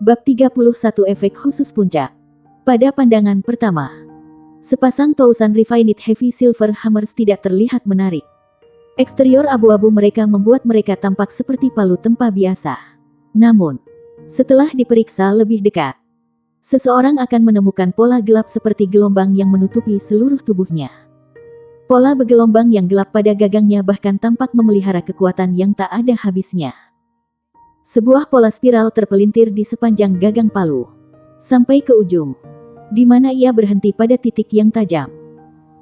Bab 31 Efek Khusus Puncak. Pada pandangan pertama, sepasang Tousan Refined Heavy Silver Hammers tidak terlihat menarik. Eksterior abu-abu mereka membuat mereka tampak seperti palu tempa biasa. Namun, setelah diperiksa lebih dekat, seseorang akan menemukan pola gelap seperti gelombang yang menutupi seluruh tubuhnya. Pola bergelombang yang gelap pada gagangnya bahkan tampak memelihara kekuatan yang tak ada habisnya. Sebuah pola spiral terpelintir di sepanjang gagang palu, sampai ke ujung, di mana ia berhenti pada titik yang tajam.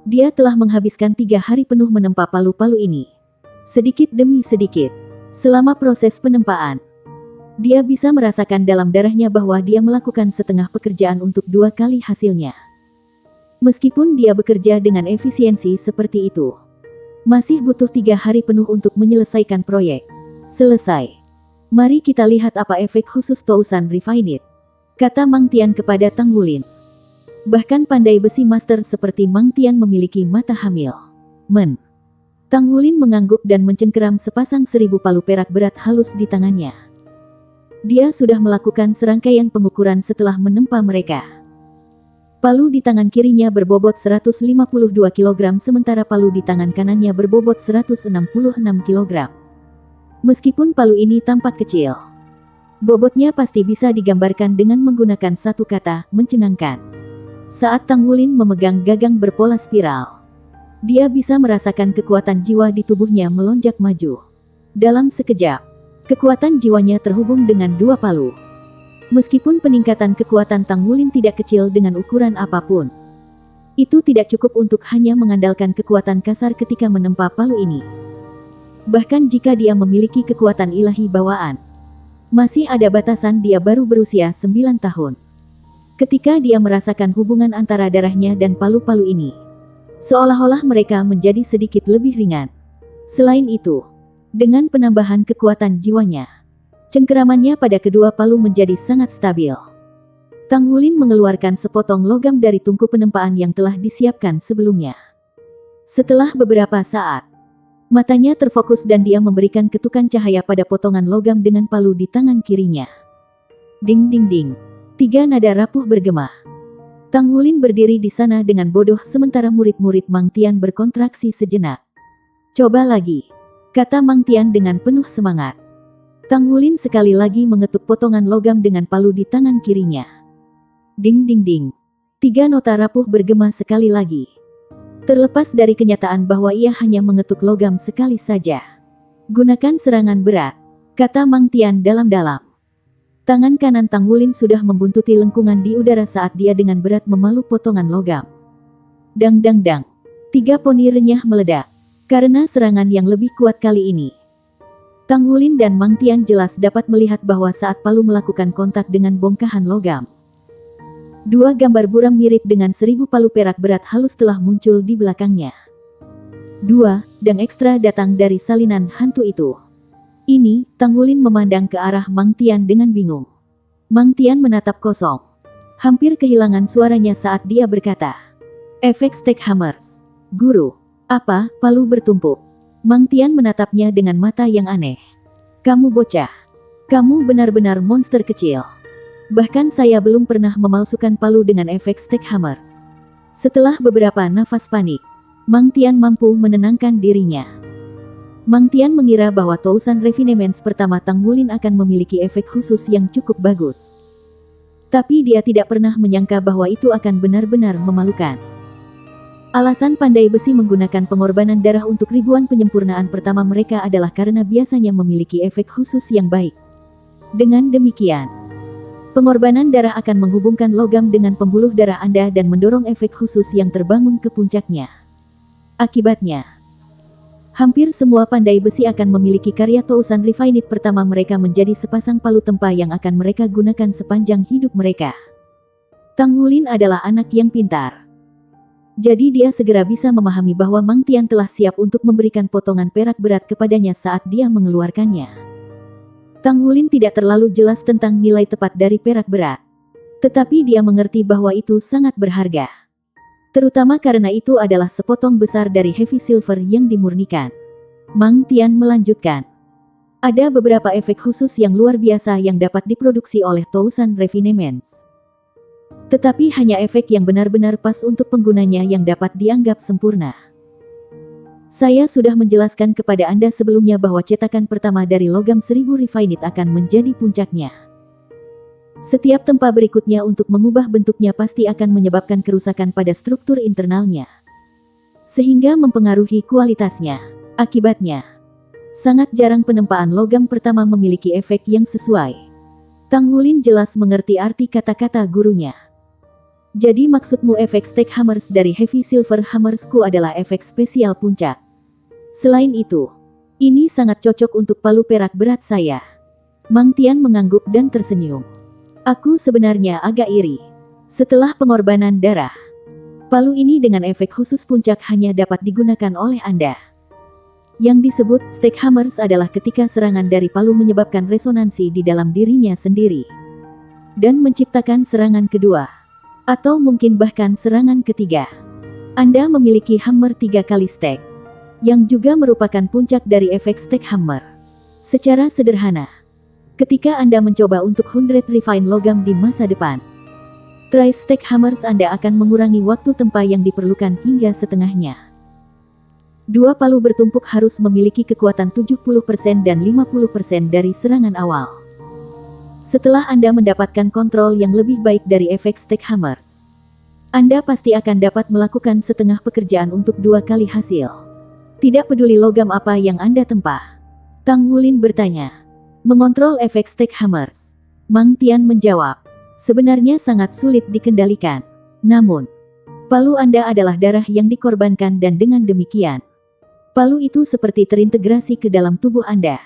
Dia telah menghabiskan 3 hari penuh menempa palu-palu ini, sedikit demi sedikit. Selama proses penempaan, dia bisa merasakan dalam darahnya bahwa dia melakukan setengah pekerjaan untuk 2 kali hasilnya. Meskipun dia bekerja dengan efisiensi seperti itu, masih butuh 3 hari penuh untuk menyelesaikan proyek. Selesai. Mari kita lihat apa efek khusus Tousan Refined, kata Mang Tian kepada Tang Wulin. Bahkan pandai besi master seperti Mang Tian memiliki mata hamil. Tang Wulin mengangguk dan mencengkeram sepasang 1000 palu perak berat halus di tangannya. Dia sudah melakukan serangkaian pengukuran setelah menempa mereka. Palu di tangan kirinya berbobot 152 kg sementara palu di tangan kanannya berbobot 166 kg. Meskipun palu ini tampak kecil, bobotnya pasti bisa digambarkan dengan menggunakan satu kata, mencengangkan. Saat Tang Wulin memegang gagang berpola spiral, dia bisa merasakan kekuatan jiwa di tubuhnya melonjak maju. Dalam sekejap, kekuatan jiwanya terhubung dengan 2 palu. Meskipun peningkatan kekuatan Tang Wulin tidak kecil dengan ukuran apapun, itu tidak cukup untuk hanya mengandalkan kekuatan kasar ketika menempa palu ini. Bahkan jika dia memiliki kekuatan ilahi bawaan, masih ada batasan. Dia baru berusia 9 tahun. Ketika dia merasakan hubungan antara darahnya dan palu-palu ini, seolah-olah mereka menjadi sedikit lebih ringan. Selain itu, dengan penambahan kekuatan jiwanya, cengkeramannya pada kedua palu menjadi sangat stabil. Tang Wulin mengeluarkan sepotong logam dari tungku penempaan yang telah disiapkan sebelumnya. Setelah beberapa saat, matanya terfokus dan dia memberikan ketukan cahaya pada potongan logam dengan palu di tangan kirinya. Ding ding ding. 3 nada rapuh bergema. Tang Wulin berdiri di sana dengan bodoh sementara murid-murid Mang Tian berkontraksi sejenak. Coba lagi, kata Mang Tian dengan penuh semangat. Tang Wulin sekali lagi mengetuk potongan logam dengan palu di tangan kirinya. Ding ding ding. 3 nota rapuh bergema sekali lagi. Terlepas dari kenyataan bahwa ia hanya mengetuk logam sekali saja. Gunakan serangan berat, kata Mang Tian dalam-dalam. Tangan kanan Tang Wulin sudah membuntuti lengkungan di udara saat dia dengan berat memalu potongan logam. Dang dang dang. 3 poni renyah meledak. Karena serangan yang lebih kuat kali ini, Tang Wulin dan Mang Tian jelas dapat melihat bahwa saat palu melakukan kontak dengan bongkahan logam, 2 gambar buram mirip dengan 1000 palu perak berat halus telah muncul di belakangnya. 2 dan ekstra datang dari salinan hantu itu. Ini, Tang Wulin memandang ke arah Mang Tian dengan bingung. Mang Tian menatap kosong, hampir kehilangan suaranya saat dia berkata, efek Stack Hammers. Guru, apa? Palu bertumpuk. Mang Tian menatapnya dengan mata yang aneh. Kamu bocah. Kamu benar-benar monster kecil. Bahkan saya belum pernah memalsukan palu dengan efek Stack Hammers. Setelah beberapa nafas panik, Mang Tian mampu menenangkan dirinya. Mang Tian mengira bahwa Tousan Refinements pertama Tang Wulin akan memiliki efek khusus yang cukup bagus. Tapi dia tidak pernah menyangka bahwa itu akan benar-benar memalukan. Alasan pandai besi menggunakan pengorbanan darah untuk ribuan penyempurnaan pertama mereka adalah karena biasanya memiliki efek khusus yang baik. Dengan demikian, pengorbanan darah akan menghubungkan logam dengan pembuluh darah Anda dan mendorong efek khusus yang terbangun ke puncaknya. Akibatnya, hampir semua pandai besi akan memiliki karya Tousan Refined pertama mereka menjadi sepasang palu tempa yang akan mereka gunakan sepanjang hidup mereka. Tang Wulin adalah anak yang pintar. Jadi dia segera bisa memahami bahwa Mang Tian telah siap untuk memberikan potongan perak berat kepadanya saat dia mengeluarkannya. Tang Wulin tidak terlalu jelas tentang nilai tepat dari perak berat, tetapi dia mengerti bahwa itu sangat berharga. Terutama karena itu adalah sepotong besar dari heavy silver yang dimurnikan. Mang Tian melanjutkan. Ada beberapa efek khusus yang luar biasa yang dapat diproduksi oleh Tousan Refinements. Tetapi hanya efek yang benar-benar pas untuk penggunanya yang dapat dianggap sempurna. Saya sudah menjelaskan kepada Anda sebelumnya bahwa cetakan pertama dari logam 1000 refinite akan menjadi puncaknya. Setiap tempa berikutnya untuk mengubah bentuknya pasti akan menyebabkan kerusakan pada struktur internalnya, sehingga mempengaruhi kualitasnya. Akibatnya, sangat jarang penempaan logam pertama memiliki efek yang sesuai. Tang Wulin jelas mengerti arti kata-kata gurunya. Jadi maksudmu efek Stack Hammers dari Heavy Silver Hammersku adalah efek spesial puncak. Selain itu, ini sangat cocok untuk palu perak berat saya. Mang Tian mengangguk dan tersenyum. Aku sebenarnya agak iri. Setelah pengorbanan darah, palu ini dengan efek khusus puncak hanya dapat digunakan oleh Anda. Yang disebut Stack Hammers adalah ketika serangan dari palu menyebabkan resonansi di dalam dirinya sendiri dan menciptakan serangan kedua, atau mungkin bahkan serangan ketiga. Anda memiliki hammer 3 kali stack, yang juga merupakan puncak dari efek Stack Hammer. Secara sederhana, ketika Anda mencoba untuk 100 refine logam di masa depan, Tri-Stack Hammers Anda akan mengurangi waktu tempa yang diperlukan hingga setengahnya. Dua palu bertumpuk harus memiliki kekuatan 70% dan 50% dari serangan awal. Setelah Anda mendapatkan kontrol yang lebih baik dari efek Stack Hammers, Anda pasti akan dapat melakukan setengah pekerjaan untuk 2 kali hasil. Tidak peduli logam apa yang Anda tempa. Tang Wulin bertanya. Mengontrol efek Stack Hammers, Mang Tian menjawab, sebenarnya sangat sulit dikendalikan. Namun, palu Anda adalah darah yang dikorbankan dan dengan demikian, palu itu seperti terintegrasi ke dalam tubuh Anda,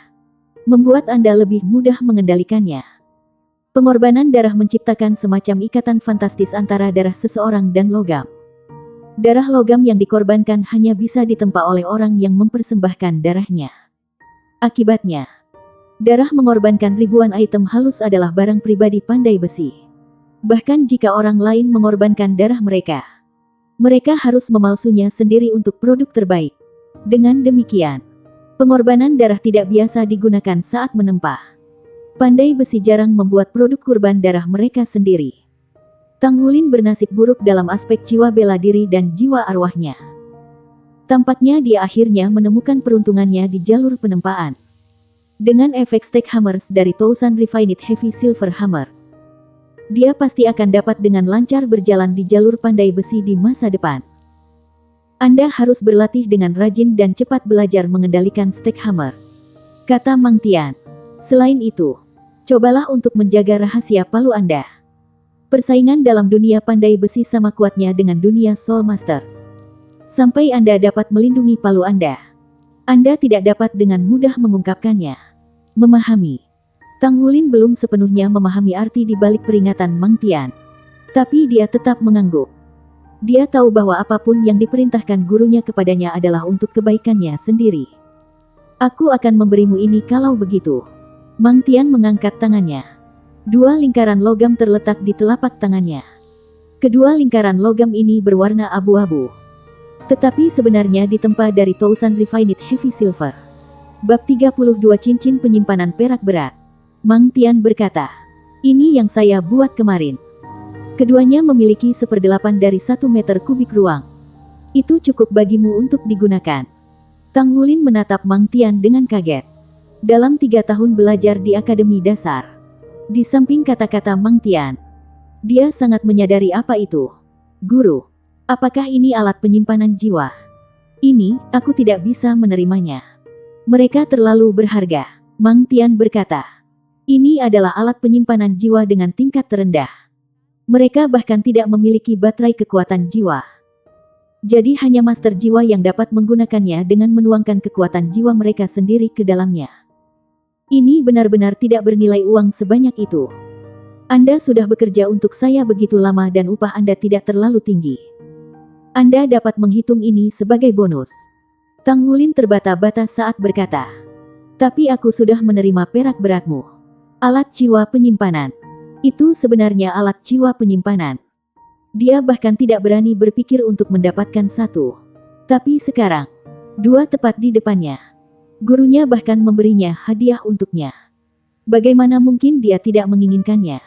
membuat Anda lebih mudah mengendalikannya. Pengorbanan darah menciptakan semacam ikatan fantastis antara darah seseorang dan logam. Darah logam yang dikorbankan hanya bisa ditempa oleh orang yang mempersembahkan darahnya. Akibatnya, darah mengorbankan ribuan item halus adalah barang pribadi pandai besi. Bahkan jika orang lain mengorbankan darah mereka, mereka harus memalsunya sendiri untuk produk terbaik. Dengan demikian, pengorbanan darah tidak biasa digunakan saat menempa. Pandai besi jarang membuat produk kurban darah mereka sendiri. Tang Wulin bernasib buruk dalam aspek jiwa bela diri dan jiwa arwahnya. Tampaknya dia akhirnya menemukan peruntungannya di jalur penempaan. Dengan efek Stack Hammers dari Tousan Refinite Heavy Silver Hammers, dia pasti akan dapat dengan lancar berjalan di jalur pandai besi di masa depan. Anda harus berlatih dengan rajin dan cepat belajar mengendalikan Stack Hammers, kata Mang Tian. Selain itu, cobalah untuk menjaga rahasia palu Anda. Persaingan dalam dunia pandai besi sama kuatnya dengan dunia Soul Masters. Sampai Anda dapat melindungi palu Anda tidak dapat dengan mudah mengungkapkannya. Memahami. Tang Wulin belum sepenuhnya memahami arti di balik peringatan Mang Tian. Tapi dia tetap mengangguk. Dia tahu bahwa apapun yang diperintahkan gurunya kepadanya adalah untuk kebaikannya sendiri. Aku akan memberimu ini kalau begitu. Mang Tian mengangkat tangannya. 2 lingkaran logam terletak di telapak tangannya. Kedua lingkaran logam ini berwarna abu-abu, tetapi sebenarnya ditempa dari Tousan Refinite Heavy Silver. Bab 32 Cincin Penyimpanan Perak Berat. Mang Tian berkata, ini yang saya buat kemarin. Keduanya memiliki 1/8 dari 1 meter kubik ruang. Itu cukup bagimu untuk digunakan. Tang Wulin menatap Mang Tian dengan kaget. Dalam 3 tahun belajar di Akademi Dasar, di samping kata-kata Mang Tian, dia sangat menyadari apa itu. Guru, apakah ini alat penyimpanan jiwa? Ini, aku tidak bisa menerimanya. Mereka terlalu berharga. Mang Tian berkata, ini adalah alat penyimpanan jiwa dengan tingkat terendah. Mereka bahkan tidak memiliki baterai kekuatan jiwa. Jadi hanya master jiwa yang dapat menggunakannya dengan menuangkan kekuatan jiwa mereka sendiri ke dalamnya. Ini benar-benar tidak bernilai uang sebanyak itu. Anda sudah bekerja untuk saya begitu lama dan upah Anda tidak terlalu tinggi. Anda dapat menghitung ini sebagai bonus. Tang Wulin terbata-bata saat berkata, tapi aku sudah menerima perak beratmu. Alat jiwa penyimpanan. Itu sebenarnya alat jiwa penyimpanan. Dia bahkan tidak berani berpikir untuk mendapatkan satu. Tapi sekarang, 2 tepat di depannya. Gurunya bahkan memberinya hadiah untuknya. Bagaimana mungkin dia tidak menginginkannya?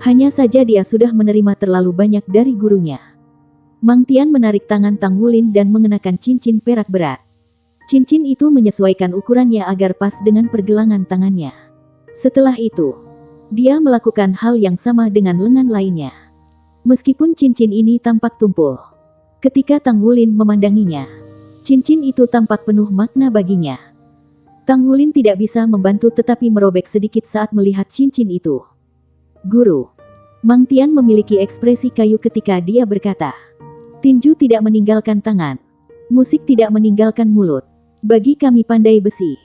Hanya saja dia sudah menerima terlalu banyak dari gurunya. Mang Tian menarik tangan Tang Wulin dan mengenakan cincin perak berat. Cincin itu menyesuaikan ukurannya agar pas dengan pergelangan tangannya. Setelah itu, dia melakukan hal yang sama dengan lengan lainnya. Meskipun cincin ini tampak tumpul, ketika Tang Wulin memandanginya, cincin itu tampak penuh makna baginya. Tang Wulin tidak bisa membantu tetapi merobek sedikit saat melihat cincin itu. Guru, Mang Tian memiliki ekspresi kayu ketika dia berkata, tinju tidak meninggalkan tangan, musik tidak meninggalkan mulut. Bagi kami pandai besi,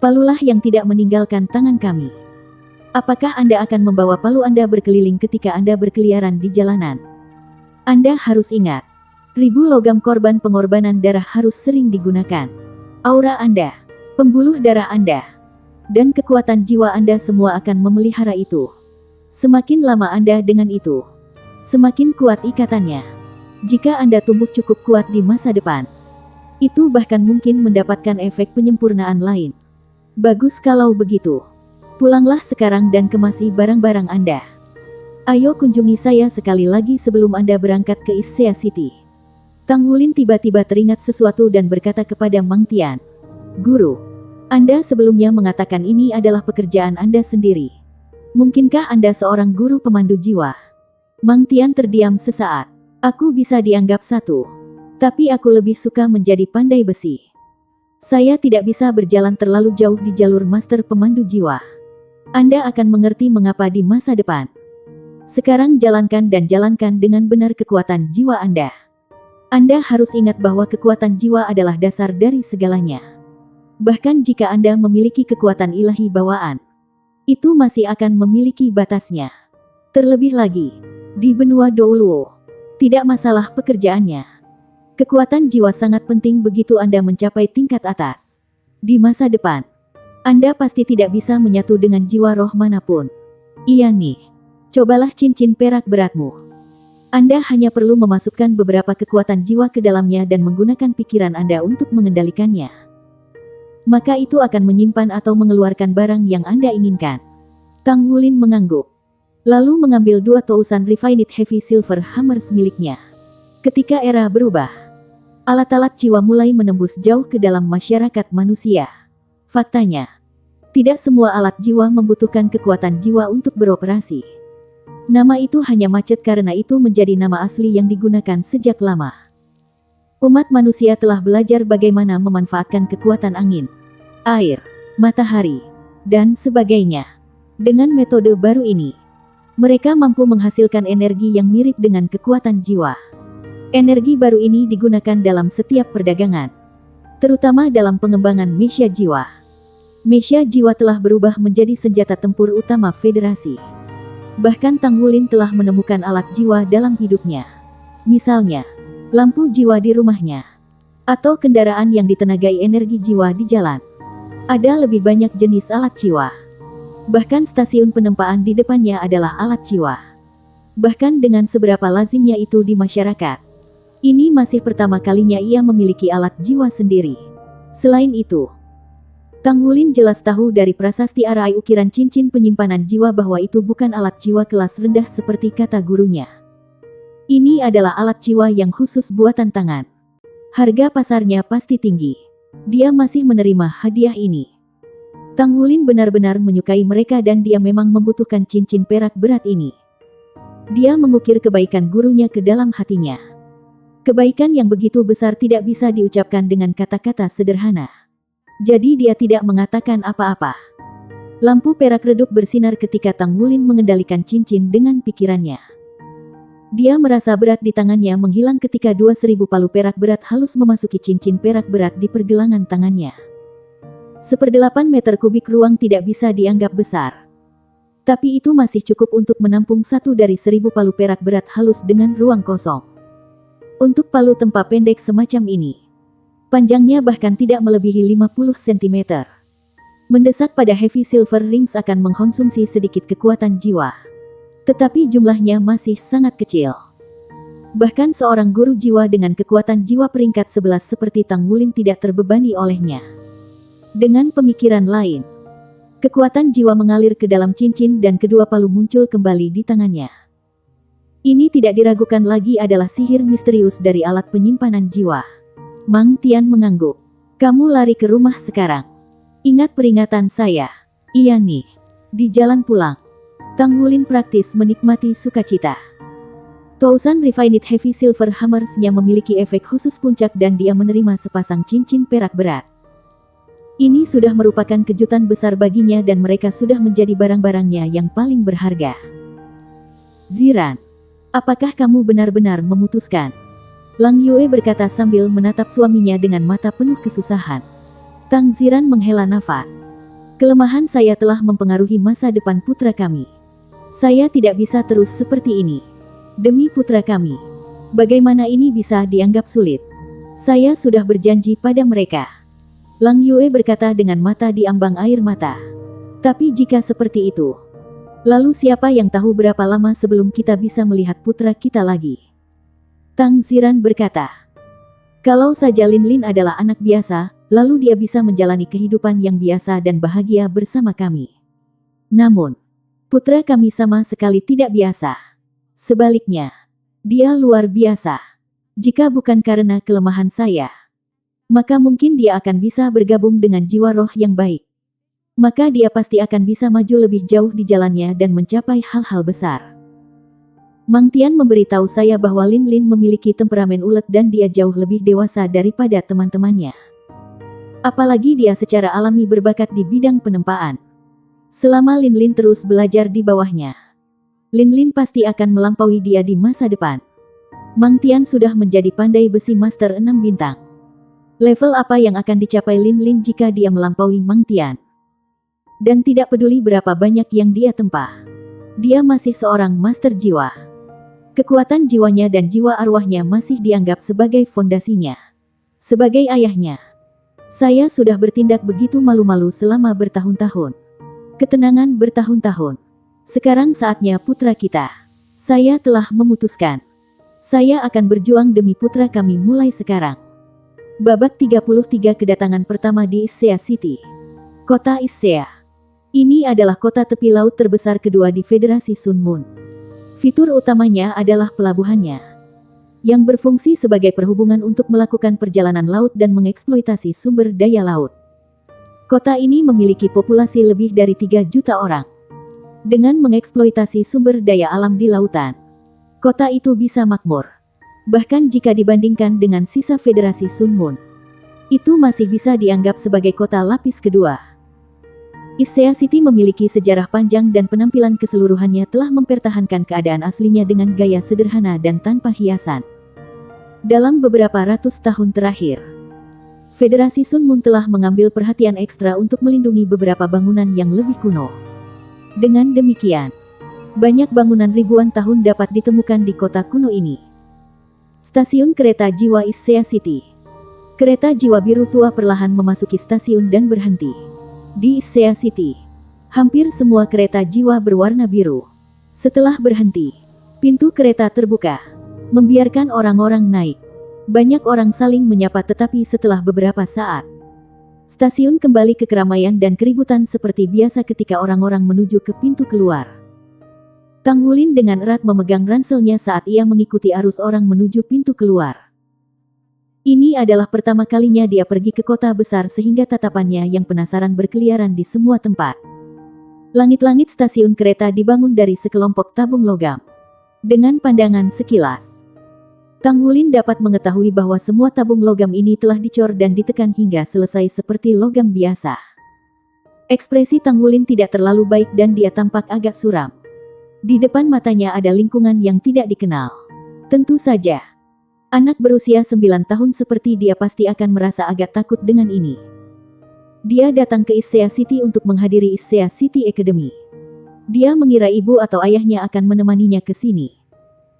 palulah yang tidak meninggalkan tangan kami. Apakah Anda akan membawa palu Anda berkeliling ketika Anda berkeliaran di jalanan? Anda harus ingat, ribu logam korban pengorbanan darah harus sering digunakan. Aura Anda, pembuluh darah Anda, dan kekuatan jiwa Anda semua akan memelihara itu. Semakin lama Anda dengan itu, semakin kuat ikatannya. Jika Anda tumbuh cukup kuat di masa depan, itu bahkan mungkin mendapatkan efek penyempurnaan lain. Bagus kalau begitu. Pulanglah sekarang dan kemasi barang-barang Anda. Ayo kunjungi saya sekali lagi sebelum Anda berangkat ke Issea City. Tang Wulin tiba-tiba teringat sesuatu dan berkata kepada Mang Tian, Guru, Anda sebelumnya mengatakan ini adalah pekerjaan Anda sendiri. Mungkinkah Anda seorang guru pemandu jiwa? Mang Tian terdiam sesaat. Aku bisa dianggap satu. Tapi aku lebih suka menjadi pandai besi. Saya tidak bisa berjalan terlalu jauh di jalur master pemandu jiwa. Anda akan mengerti mengapa di masa depan. Sekarang jalankan dengan benar kekuatan jiwa Anda. Anda harus ingat bahwa kekuatan jiwa adalah dasar dari segalanya. Bahkan jika Anda memiliki kekuatan ilahi bawaan, itu masih akan memiliki batasnya. Terlebih lagi, di benua Douluo, tidak masalah pekerjaannya. Kekuatan jiwa sangat penting begitu Anda mencapai tingkat atas. Di masa depan, Anda pasti tidak bisa menyatu dengan jiwa roh manapun. Iya nih, cobalah cincin perak beratmu. Anda hanya perlu memasukkan beberapa kekuatan jiwa ke dalamnya dan menggunakan pikiran Anda untuk mengendalikannya. Maka itu akan menyimpan atau mengeluarkan barang yang Anda inginkan. Tang Wulin mengangguk, lalu mengambil 2 tousan refined heavy silver hammers miliknya. Ketika era berubah, alat-alat jiwa mulai menembus jauh ke dalam masyarakat manusia. Faktanya, tidak semua alat jiwa membutuhkan kekuatan jiwa untuk beroperasi. Nama itu hanya macet karena itu menjadi nama asli yang digunakan sejak lama. Umat manusia telah belajar bagaimana memanfaatkan kekuatan angin, air, matahari, dan sebagainya. Dengan metode baru ini, mereka mampu menghasilkan energi yang mirip dengan kekuatan jiwa. Energi baru ini digunakan dalam setiap perdagangan, terutama dalam pengembangan mesia jiwa. Mesia jiwa telah berubah menjadi senjata tempur utama federasi. Bahkan Tang Wulin telah menemukan alat jiwa dalam hidupnya. Misalnya, lampu jiwa di rumahnya, atau kendaraan yang ditenagai energi jiwa di jalan. Ada lebih banyak jenis alat jiwa. Bahkan stasiun penempaan di depannya adalah alat jiwa. Bahkan dengan seberapa lazimnya itu di masyarakat, ini masih pertama kalinya ia memiliki alat jiwa sendiri. Selain itu, Tang Wulin jelas tahu dari prasasti arai ukiran cincin penyimpanan jiwa bahwa itu bukan alat jiwa kelas rendah seperti kata gurunya. Ini adalah alat jiwa yang khusus buatan tangan. Harga pasarnya pasti tinggi. Dia masih menerima hadiah ini. Tang Wulin benar-benar menyukai mereka dan dia memang membutuhkan cincin perak berat ini. Dia mengukir kebaikan gurunya ke dalam hatinya. Kebaikan yang begitu besar tidak bisa diucapkan dengan kata-kata sederhana. Jadi dia tidak mengatakan apa-apa. Lampu perak redup bersinar ketika Tang Wulin mengendalikan cincin dengan pikirannya. Dia merasa berat di tangannya menghilang ketika 2.000 palu perak berat halus memasuki cincin perak berat di pergelangan tangannya. 1/8 meter kubik ruang tidak bisa dianggap besar. Tapi itu masih cukup untuk menampung 1 dari 1.000 palu perak berat halus dengan ruang kosong. Untuk palu tempa pendek semacam ini, panjangnya bahkan tidak melebihi 50 cm. Mendesak pada heavy silver rings akan mengkonsumsi sedikit kekuatan jiwa. Tetapi jumlahnya masih sangat kecil. Bahkan seorang guru jiwa dengan kekuatan jiwa peringkat 11 seperti Tang Wulin tidak terbebani olehnya. Dengan pemikiran lain, kekuatan jiwa mengalir ke dalam cincin dan kedua palu muncul kembali di tangannya. Ini tidak diragukan lagi adalah sihir misterius dari alat penyimpanan jiwa. Mang Tian mengangguk. Kamu lari ke rumah sekarang. Ingat peringatan saya. Iya nih. Di jalan pulang, Tang Wulin praktis menikmati sukacita. Thousand Refined Heavy Silver Hammers-nya memiliki efek khusus puncak dan dia menerima sepasang cincin perak berat. Ini sudah merupakan kejutan besar baginya dan mereka sudah menjadi barang-barangnya yang paling berharga. Ziran, apakah kamu benar-benar memutuskan? Lang Yue berkata sambil menatap suaminya dengan mata penuh kesusahan. Tang Ziran menghela nafas. Kelemahan saya telah mempengaruhi masa depan putra kami. Saya tidak bisa terus seperti ini. Demi putra kami. Bagaimana ini bisa dianggap sulit? Saya sudah berjanji pada mereka. Lang Yue berkata dengan mata diambang air mata. Tapi jika seperti itu, lalu siapa yang tahu berapa lama sebelum kita bisa melihat putra kita lagi? Tang Ziran berkata, kalau saja Lin Lin adalah anak biasa, lalu dia bisa menjalani kehidupan yang biasa dan bahagia bersama kami. Namun, putra kami sama sekali tidak biasa. Sebaliknya, dia luar biasa. Jika bukan karena kelemahan saya, maka mungkin dia akan bisa bergabung dengan jiwa roh yang baik. Maka dia pasti akan bisa maju lebih jauh di jalannya dan mencapai hal-hal besar. Mang Tian memberitahu saya bahwa Lin Lin memiliki temperamen ulet dan dia jauh lebih dewasa daripada teman-temannya. Apalagi dia secara alami berbakat di bidang penempaan. Selama Lin Lin terus belajar di bawahnya, Lin Lin pasti akan melampaui dia di masa depan. Mang Tian sudah menjadi pandai besi master 6 bintang. Level apa yang akan dicapai Lin Lin jika dia melampaui Mang Tian? Dan tidak peduli berapa banyak yang dia tempa, dia masih seorang master jiwa. Kekuatan jiwanya dan jiwa arwahnya masih dianggap sebagai fondasinya. Sebagai ayahnya, saya sudah bertindak begitu malu-malu selama bertahun-tahun. Ketenangan bertahun-tahun. Sekarang saatnya putra kita. Saya telah memutuskan. Saya akan berjuang demi putra kami mulai sekarang. Babak 33 kedatangan pertama di Issea City. Kota Issea. Ini adalah kota tepi laut terbesar kedua di Federasi Sun Moon. Fitur utamanya adalah pelabuhannya, yang berfungsi sebagai perhubungan untuk melakukan perjalanan laut dan mengeksploitasi sumber daya laut. Kota ini memiliki populasi lebih dari 3 juta orang. Dengan mengeksploitasi sumber daya alam di lautan, kota itu bisa makmur. Bahkan jika dibandingkan dengan sisa Federasi Sun Moon, itu masih bisa dianggap sebagai kota lapis kedua. Issea City memiliki sejarah panjang dan penampilan keseluruhannya telah mempertahankan keadaan aslinya dengan gaya sederhana dan tanpa hiasan. Dalam beberapa ratus tahun terakhir, Federasi Sun Moon telah mengambil perhatian ekstra untuk melindungi beberapa bangunan yang lebih kuno. Dengan demikian, banyak bangunan ribuan tahun dapat ditemukan di kota kuno ini. Stasiun kereta jiwa Issea City. Kereta jiwa biru tua perlahan memasuki stasiun dan berhenti. Di Issea City, hampir semua kereta jiwa berwarna biru. Setelah berhenti, pintu kereta terbuka, membiarkan orang-orang naik. Banyak orang saling menyapa tetapi setelah beberapa saat, stasiun kembali ke keramaian dan keributan seperti biasa ketika orang-orang menuju ke pintu keluar. Tang Wulin dengan erat memegang ranselnya saat ia mengikuti arus orang menuju pintu keluar. Ini adalah pertama kalinya dia pergi ke kota besar sehingga tatapannya yang penasaran berkeliaran di semua tempat. Langit-langit stasiun kereta dibangun dari sekelompok tabung logam. Dengan pandangan sekilas, Tang Wulin dapat mengetahui bahwa semua tabung logam ini telah dicor dan ditekan hingga selesai seperti logam biasa. Ekspresi Tang Wulin tidak terlalu baik dan dia tampak agak suram. Di depan matanya ada lingkungan yang tidak dikenal. Tentu saja, anak berusia 9 tahun seperti dia pasti akan merasa agak takut dengan ini. Dia datang ke Issea City untuk menghadiri Issea City Academy. Dia mengira ibu atau ayahnya akan menemaninya ke sini.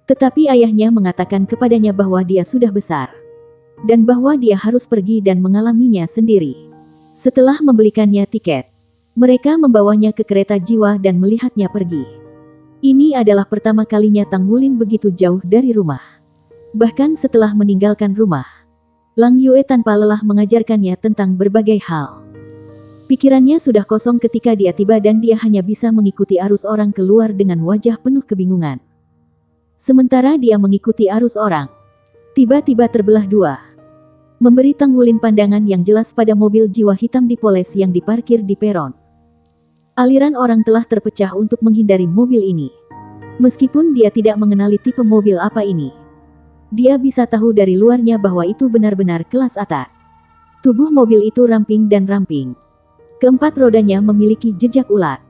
Tetapi ayahnya mengatakan kepadanya bahwa dia sudah besar, dan bahwa dia harus pergi dan mengalaminya sendiri. Setelah membelikannya tiket, mereka membawanya ke kereta jiwa dan melihatnya pergi. Ini adalah pertama kalinya Tang Wulin begitu jauh dari rumah. Bahkan setelah meninggalkan rumah, Lang Yue tanpa lelah mengajarkannya tentang berbagai hal. Pikirannya sudah kosong ketika dia tiba dan dia hanya bisa mengikuti arus orang keluar dengan wajah penuh kebingungan. Sementara dia mengikuti arus orang, tiba-tiba terbelah dua, memberi Tanggulin pandangan yang jelas pada mobil jiwa hitam di Poles yang diparkir di peron. Aliran orang telah terpecah untuk menghindari mobil ini. Meskipun dia tidak mengenali tipe mobil apa ini, dia bisa tahu dari luarnya bahwa itu benar-benar kelas atas. Tubuh mobil itu ramping dan ramping. Keempat rodanya memiliki jejak ulat.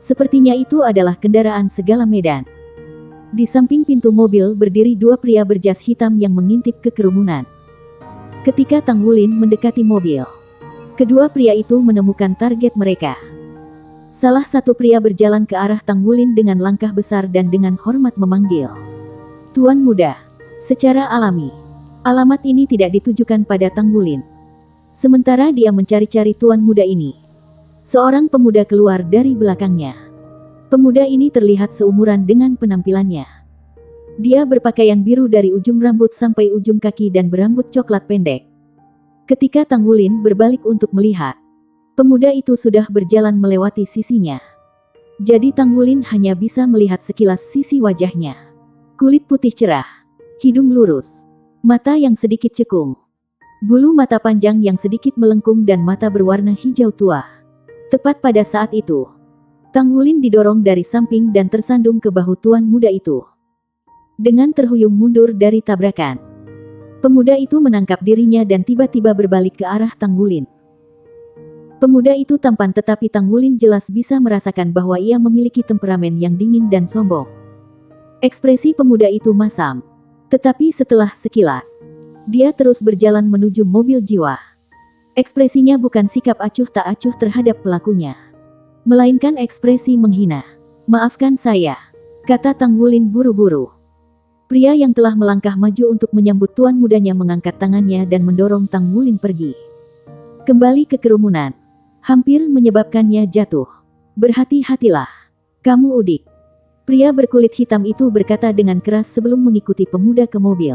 Sepertinya itu adalah kendaraan segala medan. Di samping pintu mobil berdiri dua pria berjas hitam yang mengintip ke kerumunan. Ketika Tanggulin mendekati mobil, kedua pria itu menemukan target mereka. Salah satu pria berjalan ke arah Tanggulin dengan langkah besar dan dengan hormat memanggil, "Tuan muda." Secara alami, alamat ini tidak ditujukan pada Tanggulin. Sementara dia mencari-cari tuan muda ini, seorang pemuda keluar dari belakangnya. Pemuda ini terlihat seumuran dengan penampilannya. Dia berpakaian biru dari ujung rambut sampai ujung kaki dan berambut coklat pendek. Ketika Tanggulin berbalik untuk melihat, pemuda itu sudah berjalan melewati sisinya. Jadi Tanggulin hanya bisa melihat sekilas sisi wajahnya. Kulit putih cerah, hidung lurus, mata yang sedikit cekung, bulu mata panjang yang sedikit melengkung dan mata berwarna hijau tua. Tepat pada saat itu, Tanggulin didorong dari samping dan tersandung ke bahu tuan muda itu. Dengan terhuyung mundur dari tabrakan, pemuda itu menangkap dirinya dan tiba-tiba berbalik ke arah Tanggulin. Pemuda itu tampan tetapi Tanggulin jelas bisa merasakan bahwa ia memiliki temperamen yang dingin dan sombong. Ekspresi pemuda itu masam, tetapi setelah sekilas, dia terus berjalan menuju mobil jiwa. Ekspresinya bukan sikap acuh tak acuh terhadap pelakunya, melainkan ekspresi menghina. "Maafkan saya," kata Tanggulin buru-buru. Pria yang telah melangkah maju untuk menyambut tuan mudanya mengangkat tangannya dan mendorong Tanggulin pergi kembali ke kerumunan, hampir menyebabkannya jatuh. "Berhati-hatilah, kamu udik," pria berkulit hitam itu berkata dengan keras sebelum mengikuti pemuda ke mobil.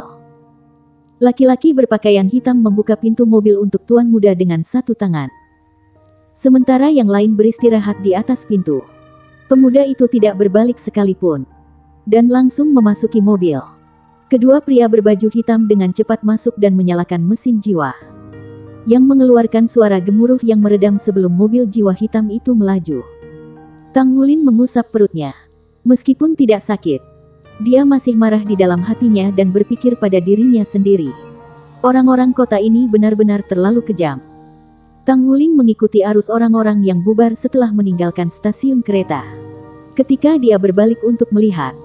Laki-laki berpakaian hitam membuka pintu mobil untuk tuan muda dengan satu tangan, sementara yang lain beristirahat di atas pintu. Pemuda itu tidak berbalik sekalipun, dan langsung memasuki mobil. Kedua pria berbaju hitam dengan cepat masuk dan menyalakan mesin jiwa, yang mengeluarkan suara gemuruh yang meredam sebelum mobil jiwa hitam itu melaju. Tanggulin mengusap perutnya. Meskipun tidak sakit, dia masih marah di dalam hatinya dan berpikir pada dirinya sendiri. Orang-orang kota ini benar-benar terlalu kejam. Tanggulin mengikuti arus orang-orang yang bubar setelah meninggalkan stasiun kereta. Ketika dia berbalik untuk melihat,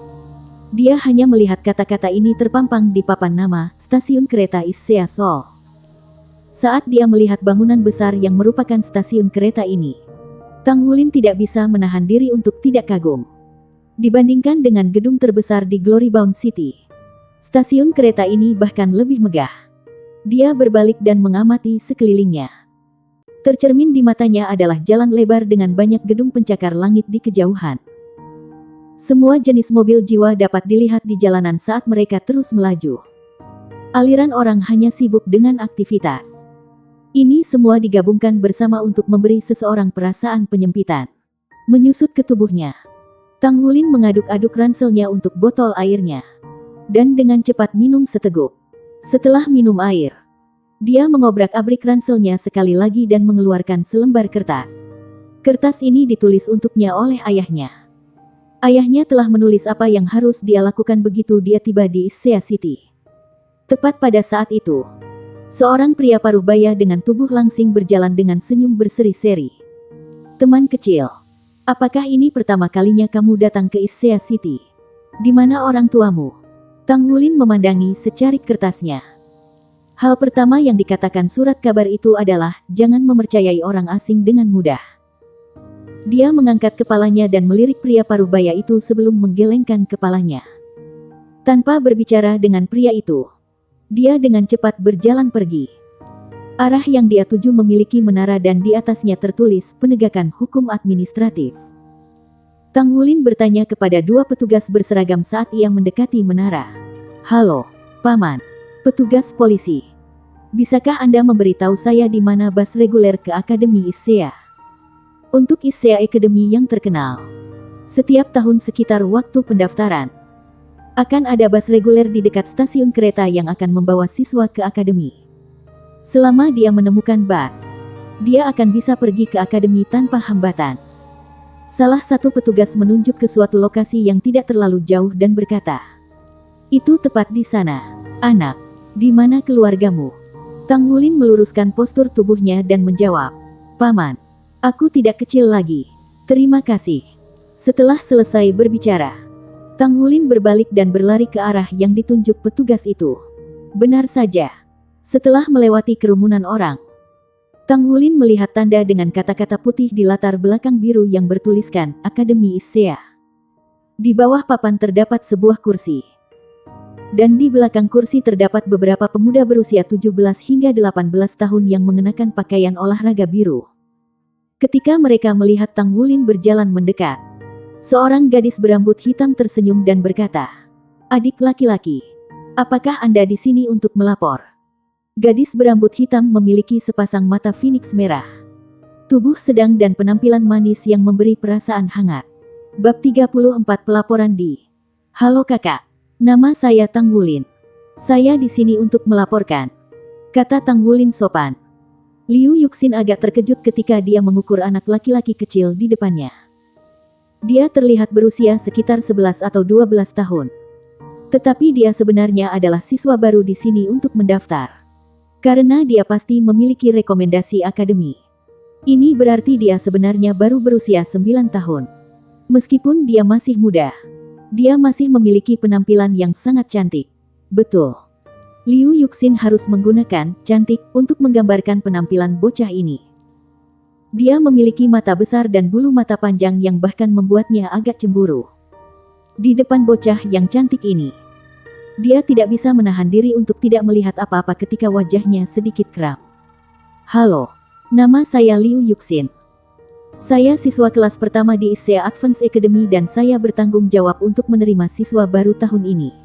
dia hanya melihat kata-kata ini terpampang di papan nama, "Stasiun Kereta Issea Seoul." Saat dia melihat bangunan besar yang merupakan stasiun kereta ini, Tanggulin tidak bisa menahan diri untuk tidak kagum. Dibandingkan dengan gedung terbesar di Glorybound City, stasiun kereta ini bahkan lebih megah. Dia berbalik dan mengamati sekelilingnya. Tercermin di matanya adalah jalan lebar dengan banyak gedung pencakar langit di kejauhan. Semua jenis mobil jiwa dapat dilihat di jalanan saat mereka terus melaju. Aliran orang hanya sibuk dengan aktivitas. Ini semua digabungkan bersama untuk memberi seseorang perasaan penyempitan menyusut ke tubuhnya. Tanggulin mengaduk-aduk ranselnya untuk botol airnya, dan dengan cepat minum seteguk. Setelah minum air, dia mengobrak-abrik ranselnya sekali lagi dan mengeluarkan selembar kertas. Kertas ini ditulis untuknya oleh ayahnya. Ayahnya telah menulis apa yang harus dia lakukan begitu dia tiba di Issea City. Tepat pada saat itu, seorang pria paruh baya dengan tubuh langsing berjalan dengan senyum berseri-seri. "Teman kecil, apakah ini pertama kalinya kamu datang ke Issea City? Di mana orang tuamu?" Tanggulin memandangi secarik kertasnya. Hal pertama yang dikatakan surat kabar itu adalah, jangan mempercayai orang asing dengan mudah. Dia mengangkat kepalanya dan melirik pria paruh baya itu sebelum menggelengkan kepalanya. Tanpa berbicara dengan pria itu, dia dengan cepat berjalan pergi. Arah yang dia tuju memiliki menara dan di atasnya tertulis penegakan hukum administratif. Tanggulin bertanya kepada dua petugas berseragam saat ia mendekati menara. "Halo, Paman. Petugas polisi. Bisakah Anda memberitahu saya di mana bus reguler ke Akademi Issea?" untuk ISEA Academy yang terkenal. Setiap tahun sekitar waktu pendaftaran, akan ada bus reguler di dekat stasiun kereta yang akan membawa siswa ke akademi. Selama dia menemukan bus, dia akan bisa pergi ke akademi tanpa hambatan. Salah satu petugas menunjuk ke suatu lokasi yang tidak terlalu jauh dan berkata, "Itu tepat di sana. Anak, di mana keluargamu?" Tang Wulin meluruskan postur tubuhnya dan menjawab, "Paman, aku tidak kecil lagi. Terima kasih." Setelah selesai berbicara, Tang Wulin berbalik dan berlari ke arah yang ditunjuk petugas itu. Benar saja. Setelah melewati kerumunan orang, Tang Wulin melihat tanda dengan kata-kata putih di latar belakang biru yang bertuliskan Akademi ISEA. Di bawah papan terdapat sebuah kursi. Dan di belakang kursi terdapat beberapa pemuda berusia 17 hingga 18 tahun yang mengenakan pakaian olahraga biru. Ketika mereka melihat Tang Wulin berjalan mendekat, seorang gadis berambut hitam tersenyum dan berkata, "Adik laki-laki, apakah Anda di sini untuk melapor?" Gadis berambut hitam memiliki sepasang mata phoenix merah, tubuh sedang dan penampilan manis yang memberi perasaan hangat. Bab 34 Pelaporan di "Halo kakak, nama saya Tang Wulin. Saya di sini untuk melaporkan," kata Tang Wulin sopan. Liu Yuxin agak terkejut ketika dia mengukur anak laki-laki kecil di depannya. Dia terlihat berusia sekitar 11 atau 12 tahun. Tetapi dia sebenarnya adalah siswa baru di sini untuk mendaftar. Karena dia pasti memiliki rekomendasi akademi. Ini berarti dia sebenarnya baru berusia 9 tahun. Meskipun dia masih muda, dia masih memiliki penampilan yang sangat cantik. Betul. Liu Yuxin harus menggunakan cantik untuk menggambarkan penampilan bocah ini. Dia memiliki mata besar dan bulu mata panjang yang bahkan membuatnya agak cemburu. Di depan bocah yang cantik ini, dia tidak bisa menahan diri untuk tidak melihat apa-apa ketika wajahnya sedikit kram. "Halo, nama saya Liu Yuxin. Saya siswa kelas pertama di ISEA Advanced Academy dan saya bertanggung jawab untuk menerima siswa baru tahun ini.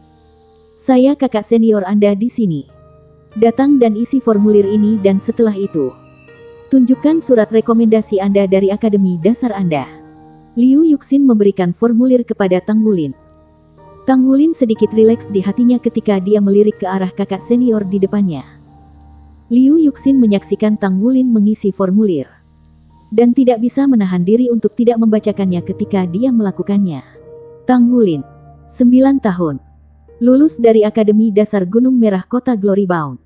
Saya kakak senior Anda di sini. Datang dan isi formulir ini dan setelah itu, tunjukkan surat rekomendasi Anda dari Akademi Dasar Anda." Liu Yuxin memberikan formulir kepada Tang Wulin. Tang Wulin sedikit rileks di hatinya ketika dia melirik ke arah kakak senior di depannya. Liu Yuxin menyaksikan Tang Wulin mengisi formulir, dan tidak bisa menahan diri untuk tidak membacakannya ketika dia melakukannya. Tang Wulin, 9 tahun. Lulus dari Akademi Dasar Gunung Merah Kota Glorybound.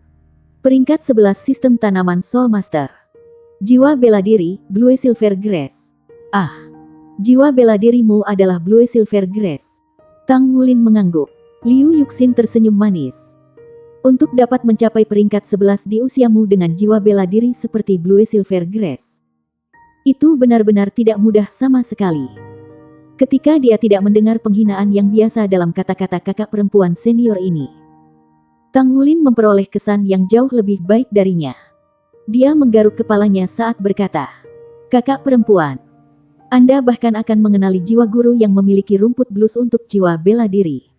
Peringkat 11 Sistem Tanaman Soul Master. Jiwa bela diri, Blue Silver Grace. Ah, jiwa bela dirimu adalah Blue Silver Grace. Tang Wulin mengangguk. Liu Yuxin tersenyum manis. Untuk dapat mencapai peringkat 11 di usiamu dengan jiwa bela diri seperti Blue Silver Grace, itu benar-benar tidak mudah sama sekali. Ketika dia tidak mendengar penghinaan yang biasa dalam kata-kata kakak perempuan senior ini, Tang Wulin memperoleh kesan yang jauh lebih baik darinya. Dia menggaruk kepalanya saat berkata, "Kakak perempuan, Anda bahkan akan mengenali jiwa guru yang memiliki rumput blues untuk jiwa bela diri."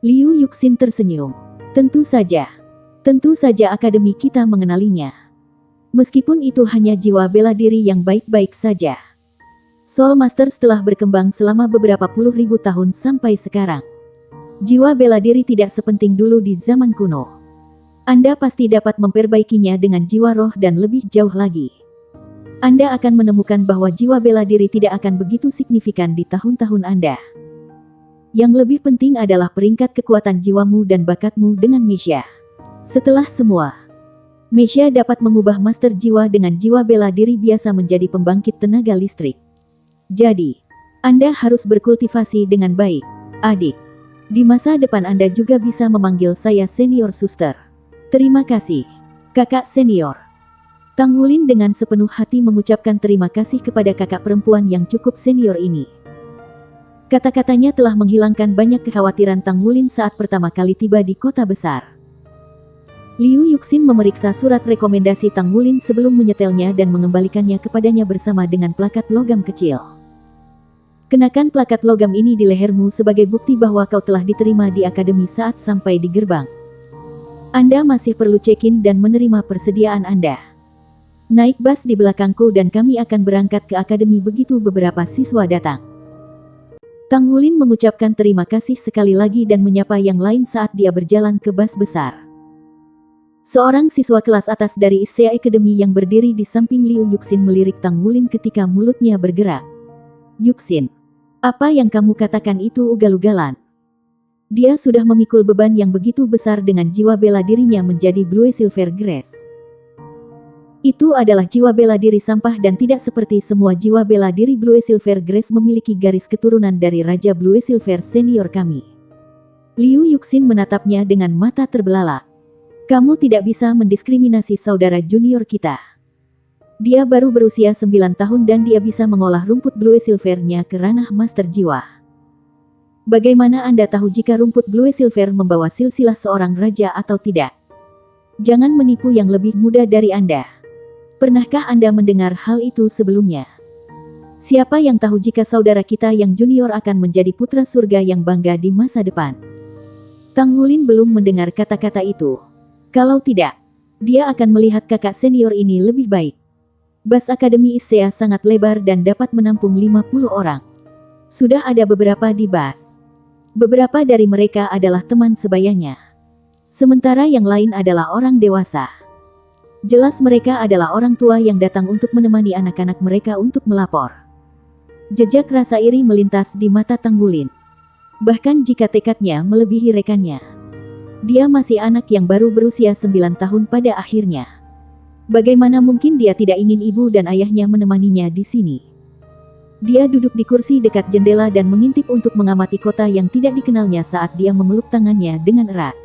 Liu Yuxin tersenyum. Tentu saja akademi kita mengenalinya. Meskipun itu hanya jiwa bela diri yang baik-baik saja. Soul Master telah berkembang selama beberapa puluh ribu tahun sampai sekarang. Jiwa bela diri tidak sepenting dulu di zaman kuno. Anda pasti dapat memperbaikinya dengan jiwa roh dan lebih jauh lagi. Anda akan menemukan bahwa jiwa bela diri tidak akan begitu signifikan di tahun-tahun Anda. Yang lebih penting adalah peringkat kekuatan jiwamu dan bakatmu dengan Mesha. Setelah semua, Mesha dapat mengubah master jiwa dengan jiwa bela diri biasa menjadi pembangkit tenaga listrik. Jadi, Anda harus berkultivasi dengan baik, adik. Di masa depan Anda juga bisa memanggil saya senior suster. Terima kasih, kakak senior. Tang Wulin dengan sepenuh hati mengucapkan terima kasih kepada kakak perempuan yang cukup senior ini. Kata-katanya telah menghilangkan banyak kekhawatiran Tang Wulin saat pertama kali tiba di kota besar. Liu Yuxin memeriksa surat rekomendasi Tang Wulin sebelum menyetelnya dan mengembalikannya kepadanya bersama dengan plakat logam kecil. Kenakan plakat logam ini di lehermu sebagai bukti bahwa kau telah diterima di akademi saat sampai di gerbang. Anda masih perlu check-in dan menerima persediaan Anda. Naik bus di belakangku dan kami akan berangkat ke akademi begitu beberapa siswa datang. Tang Wulin mengucapkan terima kasih sekali lagi dan menyapa yang lain saat dia berjalan ke bus besar. Seorang siswa kelas atas dari Issea Academy yang berdiri di samping Liu Yuxin melirik Tang Wulin ketika mulutnya bergerak. "Yuxin, apa yang kamu katakan itu ugal-ugalan?" Dia sudah memikul beban yang begitu besar dengan jiwa bela dirinya menjadi Blue Silver Grace. Itu adalah jiwa bela diri sampah dan tidak seperti semua jiwa bela diri Blue Silver Grace memiliki garis keturunan dari Raja Blue Silver senior kami. Liu Yuxin menatapnya dengan mata terbelalak. "Kamu tidak bisa mendiskriminasi saudara junior kita. Dia baru berusia 9 tahun dan dia bisa mengolah rumput Blue Silver-nya ke ranah master jiwa. Bagaimana Anda tahu jika rumput Blue Silver membawa silsilah seorang raja atau tidak? Jangan menipu yang lebih muda dari Anda. Pernahkah Anda mendengar hal itu sebelumnya? Siapa yang tahu jika saudara kita yang junior akan menjadi putra surga yang bangga di masa depan?" Tang Wulin belum mendengar kata-kata itu. Kalau tidak, dia akan melihat kakak senior ini lebih baik. Bus Akademi Issea sangat lebar dan dapat menampung 50 orang. Sudah ada beberapa di bus. Beberapa dari mereka adalah teman sebayanya. Sementara yang lain adalah orang dewasa. Jelas mereka adalah orang tua yang datang untuk menemani anak-anak mereka untuk melapor. Jejak rasa iri melintas di mata Tang Wulin. Bahkan jika tekadnya melebihi rekannya. Dia masih anak yang baru berusia 9 tahun pada akhirnya. Bagaimana mungkin dia tidak ingin ibu dan ayahnya menemaninya di sini? Dia duduk di kursi dekat jendela dan mengintip untuk mengamati kota yang tidak dikenalnya saat dia memeluk tangannya dengan erat.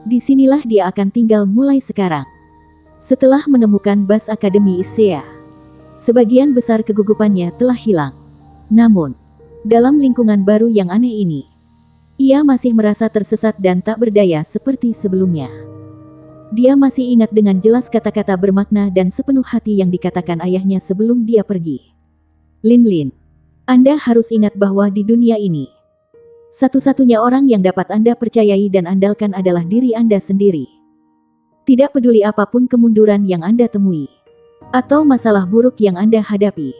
Disinilah dia akan tinggal mulai sekarang. Setelah menemukan bus Akademi Issea, sebagian besar kegugupannya telah hilang. Namun, dalam lingkungan baru yang aneh ini, ia masih merasa tersesat dan tak berdaya seperti sebelumnya. Dia masih ingat dengan jelas kata-kata bermakna dan sepenuh hati yang dikatakan ayahnya sebelum dia pergi. "Lin Lin, Anda harus ingat bahwa di dunia ini, satu-satunya orang yang dapat Anda percayai dan andalkan adalah diri Anda sendiri. Tidak peduli apapun kemunduran yang Anda temui, atau masalah buruk yang Anda hadapi.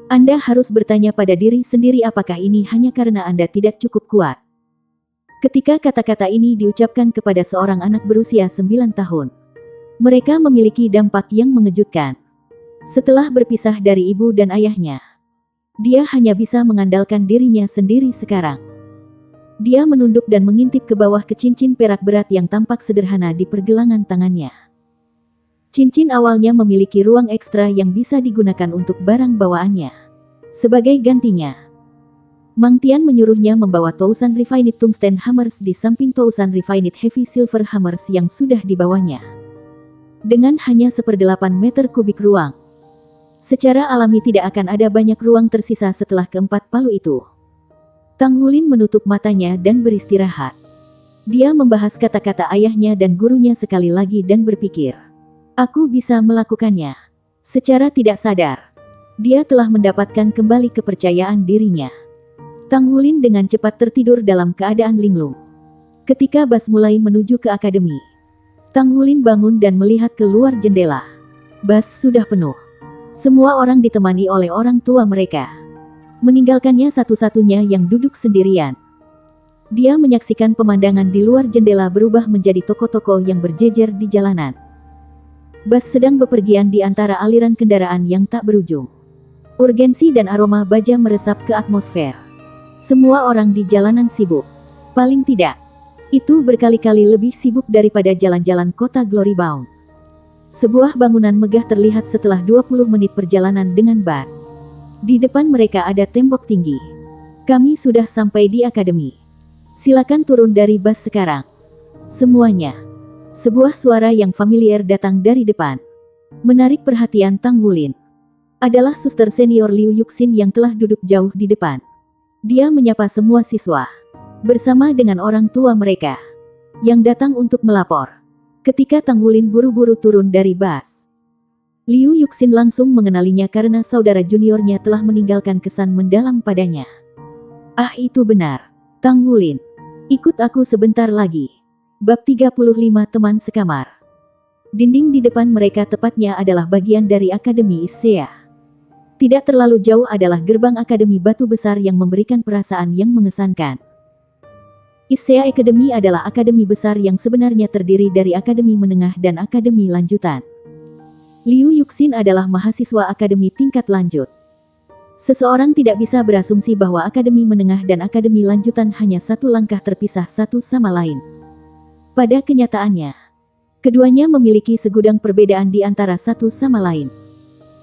Anda harus bertanya pada diri sendiri apakah ini hanya karena Anda tidak cukup kuat." Ketika kata-kata ini diucapkan kepada seorang anak berusia 9 tahun, mereka memiliki dampak yang mengejutkan. Setelah berpisah dari ibu dan ayahnya, dia hanya bisa mengandalkan dirinya sendiri sekarang. Dia menunduk dan mengintip ke bawah ke cincin perak berat yang tampak sederhana di pergelangan tangannya. Cincin awalnya memiliki ruang ekstra yang bisa digunakan untuk barang bawaannya. Sebagai gantinya, Mang Tian menyuruhnya membawa Thousand Refined Tungsten Hammers di samping Thousand Refined Heavy Silver Hammers yang sudah dibawanya. Dengan hanya 1/8 meter kubik ruang, secara alami tidak akan ada banyak ruang tersisa setelah keempat palu itu. Tang Wulin menutup matanya dan beristirahat. Dia membahas kata-kata ayahnya dan gurunya sekali lagi dan berpikir, "Aku bisa melakukannya." Secara tidak sadar, dia telah mendapatkan kembali kepercayaan dirinya. Tang Wulin dengan cepat tertidur dalam keadaan linglung. Ketika bus mulai menuju ke akademi, Tang Wulin bangun dan melihat keluar jendela. Bus sudah penuh. Semua orang ditemani oleh orang tua mereka. Meninggalkannya satu-satunya yang duduk sendirian. Dia menyaksikan pemandangan di luar jendela berubah menjadi toko-toko yang berjejer di jalanan. Bus sedang bepergian di antara aliran kendaraan yang tak berujung. Urgensi dan aroma baja meresap ke atmosfer. Semua orang di jalanan sibuk. Paling tidak, itu berkali-kali lebih sibuk daripada jalan-jalan kota Glorybound. Sebuah bangunan megah terlihat setelah 20 menit perjalanan dengan bus. Di depan mereka ada tembok tinggi. "Kami sudah sampai di akademi. Silakan turun dari bus sekarang." Semuanya. Sebuah suara yang familiar datang dari depan. Menarik perhatian Tang Wulin. Adalah suster senior Liu Yuxin yang telah duduk jauh di depan. Dia menyapa semua siswa, bersama dengan orang tua mereka, yang datang untuk melapor. Ketika Tang Wulin buru-buru turun dari bus, Liu Yuxin langsung mengenalinya karena saudara juniornya telah meninggalkan kesan mendalam padanya. "Ah, itu benar. Tang Wulin. Ikut aku sebentar lagi." Bab 35 Teman Sekamar. Dinding di depan mereka tepatnya adalah bagian dari Akademi Issea. Tidak terlalu jauh adalah gerbang Akademi Batu Besar yang memberikan perasaan yang mengesankan. Issea Academy adalah akademi besar yang sebenarnya terdiri dari akademi menengah dan akademi lanjutan. Liu Yuxin adalah mahasiswa akademi tingkat lanjut. Seseorang tidak bisa berasumsi bahwa akademi menengah dan akademi lanjutan hanya satu langkah terpisah satu sama lain. Pada kenyataannya, keduanya memiliki segudang perbedaan di antara satu sama lain.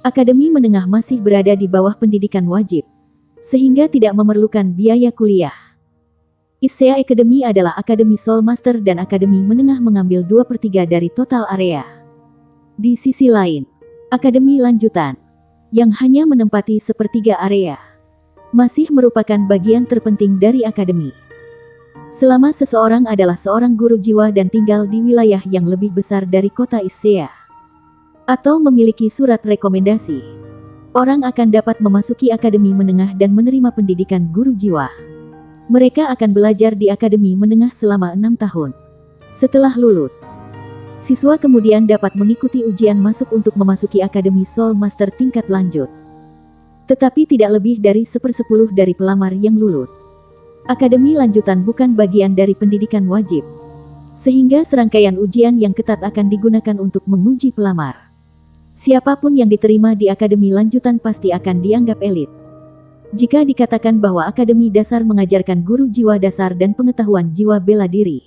Akademi menengah masih berada di bawah pendidikan wajib, sehingga tidak memerlukan biaya kuliah. Issea Academy adalah akademi Soul Master dan akademi menengah mengambil 2/3 dari total area. Di sisi lain, akademi lanjutan, yang hanya menempati 1/3 area, masih merupakan bagian terpenting dari akademi. Selama seseorang adalah seorang guru jiwa dan tinggal di wilayah yang lebih besar dari kota Issea, atau memiliki surat rekomendasi, orang akan dapat memasuki akademi menengah dan menerima pendidikan guru jiwa. Mereka akan belajar di akademi menengah selama 6 tahun. Setelah lulus, siswa kemudian dapat mengikuti ujian masuk untuk memasuki akademi Soul Master tingkat lanjut. Tetapi tidak lebih dari 1/10 dari pelamar yang lulus. Akademi lanjutan bukan bagian dari pendidikan wajib, sehingga serangkaian ujian yang ketat akan digunakan untuk menguji pelamar. Siapapun yang diterima di akademi lanjutan pasti akan dianggap elit. Jika dikatakan bahwa akademi dasar mengajarkan guru jiwa dasar dan pengetahuan jiwa bela diri,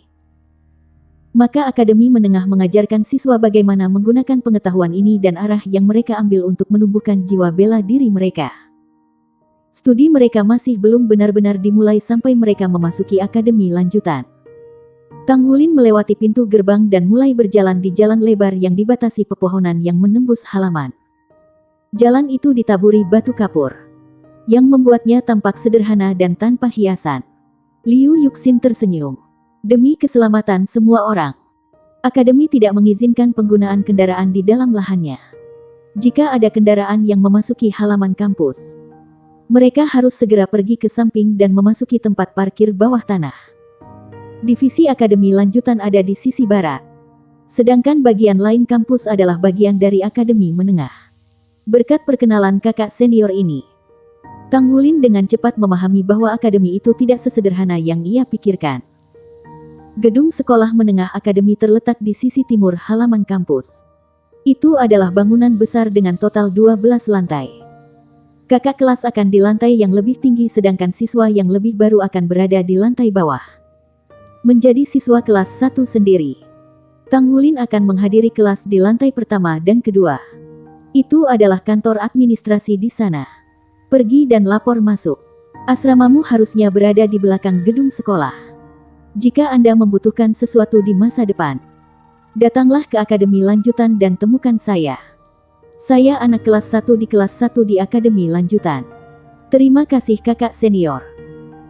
maka akademi menengah mengajarkan siswa bagaimana menggunakan pengetahuan ini dan arah yang mereka ambil untuk menumbuhkan jiwa bela diri mereka. Studi mereka masih belum benar-benar dimulai sampai mereka memasuki akademi lanjutan. Tang Wulin melewati pintu gerbang dan mulai berjalan di jalan lebar yang dibatasi pepohonan yang menembus halaman. Jalan itu ditaburi batu kapur, yang membuatnya tampak sederhana dan tanpa hiasan. Liu Yuxin tersenyum. Demi keselamatan semua orang, akademi tidak mengizinkan penggunaan kendaraan di dalam lahannya. Jika ada kendaraan yang memasuki halaman kampus, mereka harus segera pergi ke samping dan memasuki tempat parkir bawah tanah. Divisi akademi lanjutan ada di sisi barat, sedangkan bagian lain kampus adalah bagian dari akademi menengah. Berkat perkenalan kakak senior ini, Tang Wulin dengan cepat memahami bahwa akademi itu tidak sesederhana yang ia pikirkan. Gedung sekolah menengah akademi terletak di sisi timur halaman kampus. Itu adalah bangunan besar dengan total 12 lantai. Kakak kelas akan di lantai yang lebih tinggi sedangkan siswa yang lebih baru akan berada di lantai bawah. Menjadi siswa kelas 1 sendiri, Tang Wulin akan menghadiri kelas di lantai pertama dan kedua. Itu adalah kantor administrasi di sana. Pergi dan lapor masuk. Asramamu harusnya berada di belakang gedung sekolah. Jika Anda membutuhkan sesuatu di masa depan, datanglah ke akademi lanjutan dan temukan saya. Saya anak kelas 1 di kelas 1 di akademi lanjutan. Terima kasih kakak senior.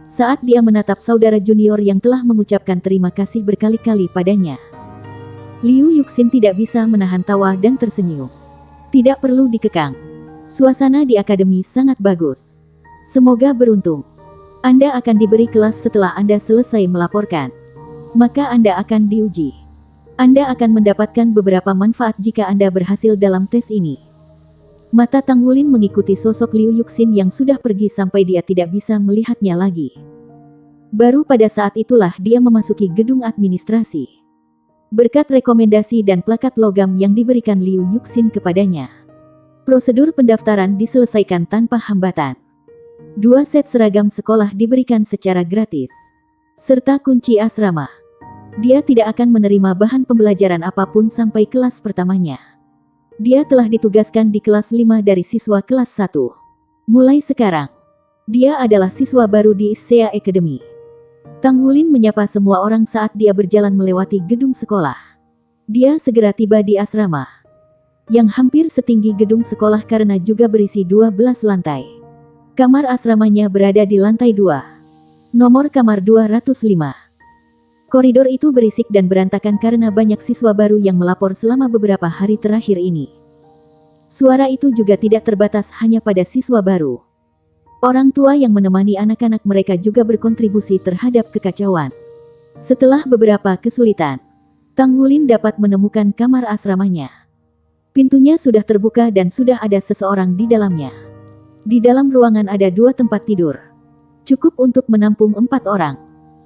Saat dia menatap saudara junior yang telah mengucapkan terima kasih berkali-kali padanya, Liu Yuxin tidak bisa menahan tawa dan tersenyum. Tidak perlu dikekang. Suasana di akademi sangat bagus. Semoga beruntung. Anda akan diberi kelas setelah Anda selesai melaporkan. Maka Anda akan diuji. Anda akan mendapatkan beberapa manfaat jika Anda berhasil dalam tes ini. Mata Tang Wulin mengikuti sosok Liu Yuxin yang sudah pergi sampai dia tidak bisa melihatnya lagi. Baru pada saat itulah dia memasuki gedung administrasi. Berkat rekomendasi dan plakat logam yang diberikan Liu Yuxin kepadanya, prosedur pendaftaran diselesaikan tanpa hambatan. 2 set seragam sekolah diberikan secara gratis, serta kunci asrama. Dia tidak akan menerima bahan pembelajaran apapun sampai kelas pertamanya. Dia telah ditugaskan di kelas 5 dari siswa kelas 1. Mulai sekarang, dia adalah siswa baru di Issea Academy. Tang Wulin menyapa semua orang saat dia berjalan melewati gedung sekolah. Dia segera tiba di asrama, yang hampir setinggi gedung sekolah karena juga berisi 12 lantai. Kamar asramanya berada di lantai 2. Nomor kamar 205. Koridor itu berisik dan berantakan karena banyak siswa baru yang melapor selama beberapa hari terakhir ini. Suara itu juga tidak terbatas hanya pada siswa baru. Orang tua yang menemani anak-anak mereka juga berkontribusi terhadap kekacauan. Setelah beberapa kesulitan, Tang Wulin dapat menemukan kamar asramanya. Pintunya sudah terbuka dan sudah ada seseorang di dalamnya. Di dalam ruangan ada 2 tempat tidur. Cukup untuk menampung 4 orang.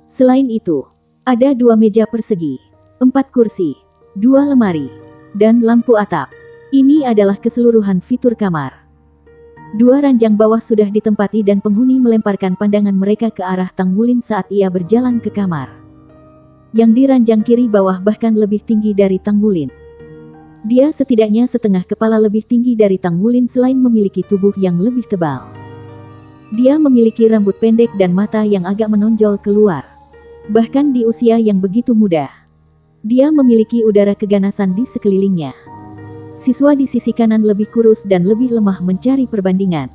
Selain itu, ada 2 meja persegi, 4 kursi, 2 lemari, dan lampu atap. Ini adalah keseluruhan fitur kamar. 2 ranjang bawah sudah ditempati dan penghuni melemparkan pandangan mereka ke arah Tang Wulin saat ia berjalan ke kamar. Yang di ranjang kiri bawah bahkan lebih tinggi dari Tang Wulin. Dia setidaknya setengah kepala lebih tinggi dari Tang Wulin selain memiliki tubuh yang lebih tebal. Dia memiliki rambut pendek dan mata yang agak menonjol keluar. Bahkan di usia yang begitu muda, dia memiliki udara keganasan di sekelilingnya. Siswa di sisi kanan lebih kurus dan lebih lemah mencari perbandingan.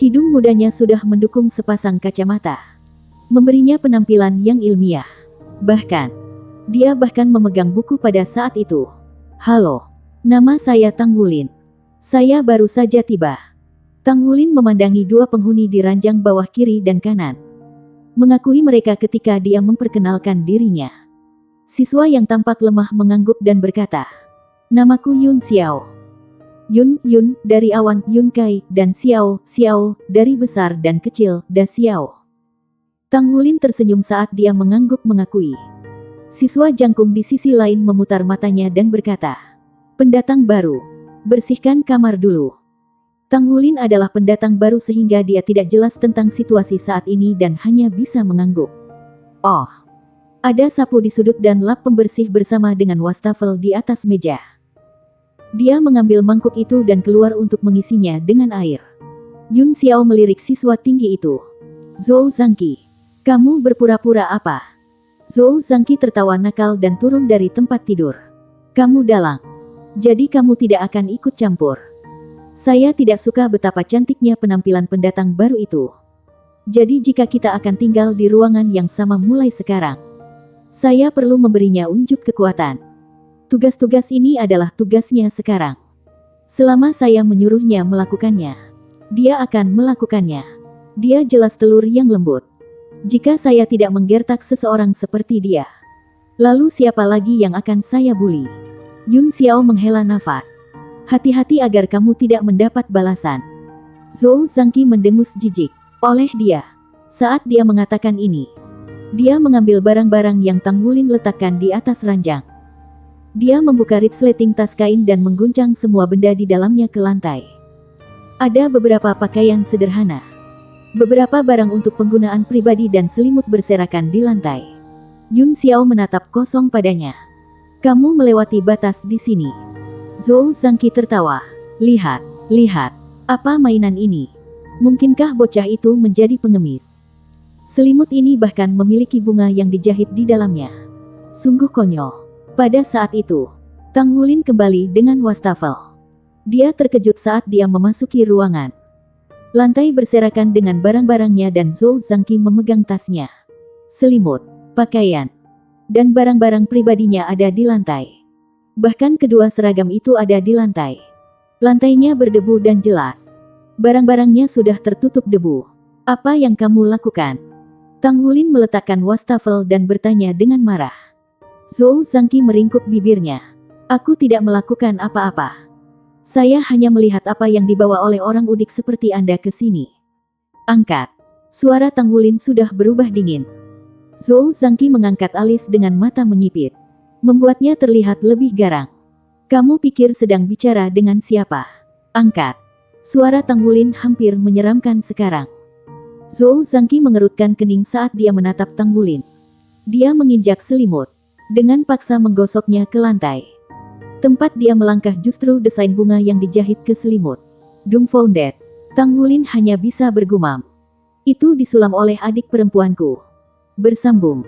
Hidung mudanya sudah mendukung sepasang kacamata, memberinya penampilan yang ilmiah. Bahkan, dia bahkan memegang buku pada saat itu. Halo, nama saya Tang Wulin. Saya baru saja tiba. Tang Wulin memandangi 2 penghuni di ranjang bawah kiri dan kanan. Mengakui mereka ketika dia memperkenalkan dirinya. Siswa yang tampak lemah mengangguk dan berkata, "Namaku Yun Xiao." Yun dari awan Yun Kai dan Xiao dari besar dan kecil Da Xiao. Tang Wulin tersenyum saat dia mengangguk mengakui. Siswa jangkung di sisi lain memutar matanya dan berkata, "Pendatang baru, bersihkan kamar dulu." Tang Wulin adalah pendatang baru sehingga dia tidak jelas tentang situasi saat ini dan hanya bisa mengangguk. Oh, ada sapu di sudut dan lap pembersih bersama dengan wastafel di atas meja. Dia mengambil mangkuk itu dan keluar untuk mengisinya dengan air. Yun Xiao melirik siswa tinggi itu. "Zhou Zhangqi, kamu berpura-pura apa?" Zhou Zhangqi tertawa nakal dan turun dari tempat tidur. "Kamu dalang. Jadi kamu tidak akan ikut campur. Saya tidak suka betapa cantiknya penampilan pendatang baru itu. Jadi jika kita akan tinggal di ruangan yang sama mulai sekarang, saya perlu memberinya unjuk kekuatan. Tugas-tugas ini adalah tugasnya sekarang. Selama saya menyuruhnya melakukannya, dia akan melakukannya. Dia jelas telur yang lembut. Jika saya tidak menggertak seseorang seperti dia, lalu siapa lagi yang akan saya bully?" Yun Xiao menghela nafas. "Hati-hati agar kamu tidak mendapat balasan." Zhou Zhangqi mendengus jijik oleh dia. Saat dia mengatakan ini, dia mengambil barang-barang yang Tang Wulin letakkan di atas ranjang. Dia membuka resleting tas kain dan mengguncang semua benda di dalamnya ke lantai. Ada beberapa pakaian sederhana, beberapa barang untuk penggunaan pribadi dan selimut berserakan di lantai. Yun Xiao menatap kosong padanya. "Kamu melewati batas di sini." Zhou Zhangqi tertawa. Lihat, apa mainan ini? Mungkinkah bocah itu menjadi pengemis? Selimut ini bahkan memiliki bunga yang dijahit di dalamnya. Sungguh konyol." Pada saat itu, Tang Wulin kembali dengan wastafel. Dia terkejut saat dia memasuki ruangan. Lantai berserakan dengan barang-barangnya dan Zhou Zhangqi memegang tasnya. Selimut, pakaian, dan barang-barang pribadinya ada di lantai. Bahkan kedua seragam itu ada di lantai. Lantainya berdebu dan jelas. Barang-barangnya sudah tertutup debu. "Apa yang kamu lakukan?" Tang Wulin meletakkan wastafel dan bertanya dengan marah. Zhou Zhangqi meringkuk bibirnya. "Aku tidak melakukan apa-apa. Saya hanya melihat apa yang dibawa oleh orang udik seperti Anda ke sini." "Angkat." Suara Tang Wulin sudah berubah dingin. Zhou Zhangqi mengangkat alis dengan mata menyipit, membuatnya terlihat lebih garang. "Kamu pikir sedang bicara dengan siapa? Angkat." Suara Tang Wulin hampir menyeramkan sekarang. Zhou Zhangqi mengerutkan kening saat dia menatap Tang Wulin. Dia menginjak selimut, dengan paksa menggosoknya ke lantai. Tempat dia melangkah justru desain bunga yang dijahit ke selimut. "Dumbfounded." Tang Wulin hanya bisa bergumam. "Itu disulam oleh adik perempuanku." Bersambung.